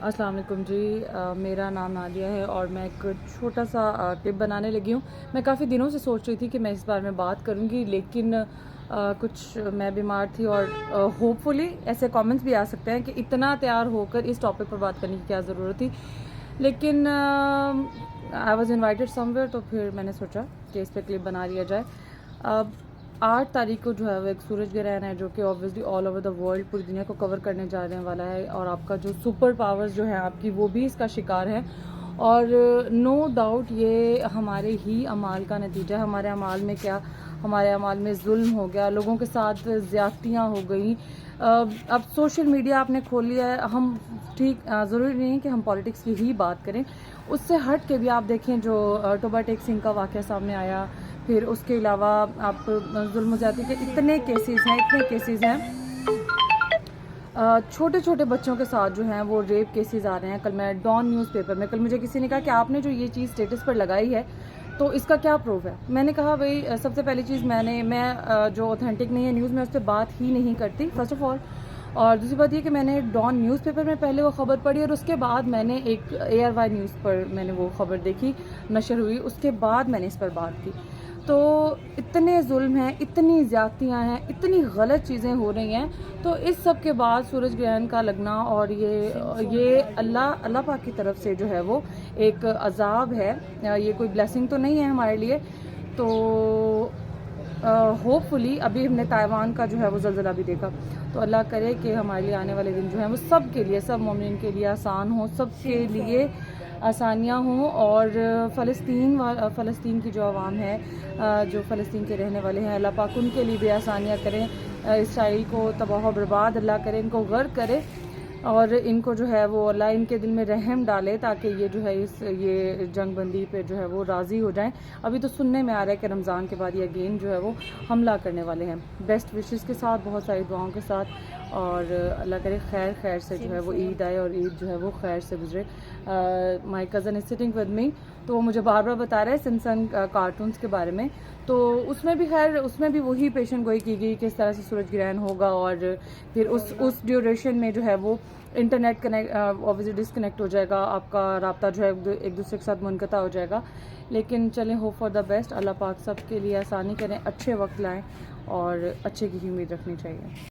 السلام علیکم جی، میرا نام نادیہ ہے اور میں ایک چھوٹا سا کلپ بنانے لگی ہوں۔ میں کافی دنوں سے سوچ رہی تھی کہ میں اس بارے میں بات کروں گی، لیکن کچھ میں بیمار تھی اور ہوپ فلی ایسے کامنٹس بھی آ سکتے ہیں کہ اتنا تیار ہو کر اس ٹاپک پر بات کرنے کی کیا ضرورت تھی، لیکن I was invited some where, تو پھر میں نے سوچا کہ اس پہ کلپ بنا لیا جائے۔ 8 تاریخ کو جو ہے وہ ایک سورج گرہن ہے جو کہ obviously all over the world پوری دنیا کو کور کرنے جانے والا ہے، اور آپ کا جو سپر پاورز جو ہیں آپ کی وہ بھی اس کا شکار ہیں، اور نو ڈاؤٹ یہ ہمارے ہی اعمال کا نتیجہ ہے۔ ہمارے اعمال میں کیا، ہمارے اعمال میں ظلم ہو گیا، لوگوں کے ساتھ زیادتیاں ہو گئیں۔ اب سوشل میڈیا آپ نے کھول لیا ہے، ہم ٹھیک ضروری نہیں ہے کہ ہم پالیٹکس کی ہی بات کریں، اس سے ہٹ کے بھی آپ دیکھیں جو ٹوبا ٹیک سنگھ کا واقعہ سامنے آیا، پھر اس کے علاوہ آپ ظلم و زیادتی کے اتنے کیسز ہیں، چھوٹے چھوٹے بچوں کے ساتھ جو ہیں وہ ریپ کیسز آ رہے ہیں۔ کل میں ڈان نیوز پیپر میں، کل مجھے کسی نے کہا کہ آپ نے جو یہ چیز اسٹیٹس پر لگائی ہے تو اس کا کیا پروف ہے؟ میں نے کہا بھائی سب سے پہلی چیز میں جو اوتھینٹک نہیں ہے نیوز، میں اس پہ بات ہی نہیں کرتی فرسٹ آف آل، اور دوسری بات یہ کہ میں نے ڈان نیوز پیپر میں پہلے وہ خبر پڑھی، اور اس کے بعد میں نے ایک ARY نیوز پر میں نے وہ خبر دیکھی، نشر ہوئی، اس کے بعد میں نے اس پر بات کی۔ تو اتنے ظلم ہیں، اتنی زیادتیاں ہیں، اتنی غلط چیزیں ہو رہی ہیں، تو اس سب کے بعد سورج گرہن کا لگنا اور یہ اللہ پاک کی طرف سے جو ہے وہ ایک عذاب ہے، یہ کوئی بلیسنگ تو نہیں ہے ہمارے لیے۔ تو ہوپ فلی ابھی ہم نے تائیوان کا جو ہے وہ زلزلہ بھی دیکھا، تو اللہ کرے کہ ہمارے لیے آنے والے دن جو ہیں وہ سب کے لیے، سب مومنین کے لیے آسان ہوں، سب کے لیے آسانیاں ہوں، اور فلسطین کی جو عوام ہے، جو فلسطین کے رہنے والے ہیں، اللہ پاک ان کے لیے بھی آسانیاں کریں، اسرائیل کو تباہ و برباد اللہ کرے، ان کو غرق کرے، اور ان کو جو ہے وہ اللہ ان کے دل میں رحم ڈالے، تاکہ یہ جو ہے یہ جنگ بندی پہ جو ہے وہ راضی ہو جائیں۔ ابھی تو سننے میں آ رہا ہے کہ رمضان کے بعد یہ اگین جو ہے وہ حملہ کرنے والے ہیں۔ بیسٹ وشز کے ساتھ، بہت ساری دعاؤں کے ساتھ، اور اللہ کرے خیر سے جو ہے وہ عید آئے اور عید جو ہے وہ خیر سے گزرے۔ My cousin is sitting with me, تو وہ مجھے بار بار بتا رہے ہیں سمسن کارٹونز کے بارے میں، تو اس میں بھی اس میں بھی وہی پیشن گوئی کی گئی کہ اس طرح سے سورج گرہن ہوگا، اور پھر اس ڈیوریشن میں جو ہے وہ انٹرنیٹ obviously ڈسکنیکٹ ہو جائے گا، آپ کا رابطہ جو ہے ایک دوسرے کے ساتھ منقطع ہو جائے گا۔ لیکن چلیں، ہوپ فار دا بیسٹ، اللہ پاک سب کے لیے آسانی کریں، اچھے وقت لائیں، اور اچھے کی امید رکھنی چاہیے۔